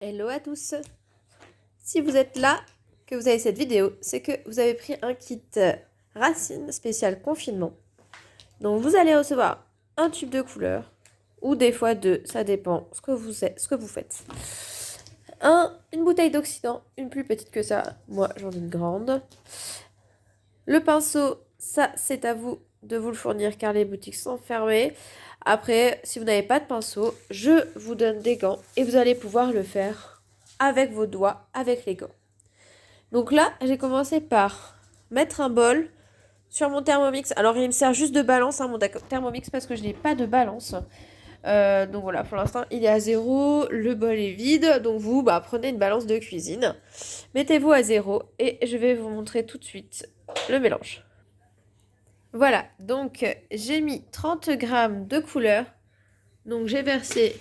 Hello à tous. Si vous êtes là, que vous avez cette vidéo, c'est que vous avez pris un kit racine spécial confinement. Donc vous allez recevoir un tube de couleur, ou des fois deux, ça dépend ce que vous faites. Une bouteille d'oxydant, une plus petite que ça, moi j'en ai une grande. Le pinceau, ça c'est à vous de vous le fournir car les boutiques sont fermées. Après, si vous n'avez pas de pinceau, je vous donne des gants et vous allez pouvoir le faire avec vos doigts, avec les gants. Donc là, j'ai commencé par mettre un bol sur mon Thermomix. Alors, il me sert juste de balance, mon Thermomix, parce que je n'ai pas de balance. Donc voilà, pour l'instant, il est à 0. Le bol est vide. Donc vous, prenez une balance de cuisine. Mettez-vous à 0 et je vais vous montrer tout de suite le mélange. Voilà, donc j'ai mis 30 grammes de couleur. Donc j'ai versé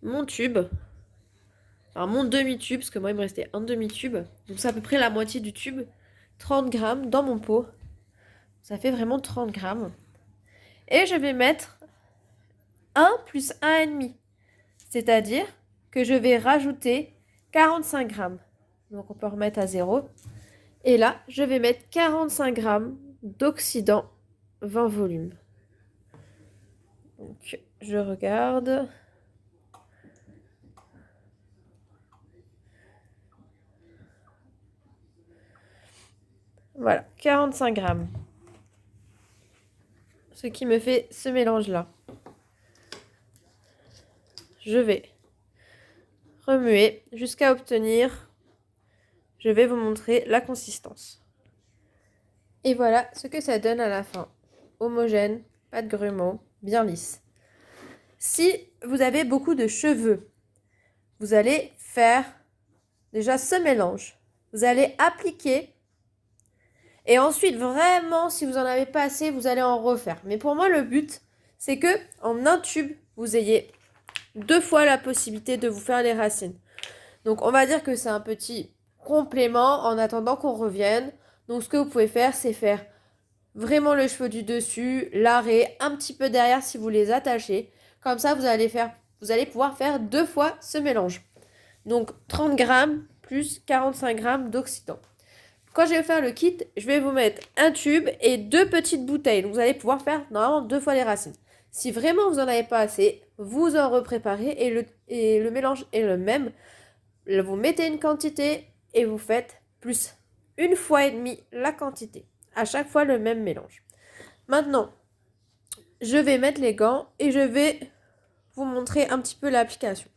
mon tube. Alors mon demi-tube, parce que moi il me restait un demi-tube. Donc c'est à peu près la moitié du tube. 30 grammes dans mon pot. Ça fait vraiment 30 grammes. Et je vais mettre 1 plus 1,5. C'est-à-dire que je vais rajouter 45 grammes. Donc on peut remettre à 0. Et là, je vais mettre 45 grammes d'oxydant 20 volumes. Donc je regarde. Voilà, 45 grammes. Ce qui me fait ce mélange-là. Je vais remuer jusqu'à obtenir, je vais vous montrer la consistance. Et voilà ce que ça donne à la fin. Homogène, pas de grumeaux, bien lisse. Si vous avez beaucoup de cheveux, vous allez faire déjà ce mélange. Vous allez appliquer et ensuite vraiment, si vous n'en avez pas assez, vous allez en refaire. Mais pour moi, le but, c'est que en un tube, vous ayez 2 fois la possibilité de vous faire les racines. Donc on va dire que c'est un petit complément en attendant qu'on revienne. Donc ce que vous pouvez faire, c'est faire vraiment le cheveu du dessus, l'arrêt, un petit peu derrière si vous les attachez. Comme ça, vous allez pouvoir faire 2 fois ce mélange. Donc 30 grammes plus 45 grammes d'oxydant. Quand je vais faire le kit, je vais vous mettre un tube et 2 petites bouteilles. Donc vous allez pouvoir faire normalement 2 fois les racines. Si vraiment vous n'en avez pas assez, vous en repréparez et le mélange est le même. Vous mettez une quantité et vous faites plus 1,5 fois la quantité. À chaque fois le même mélange. Maintenant, je vais mettre les gants et je vais vous montrer un petit peu l'application.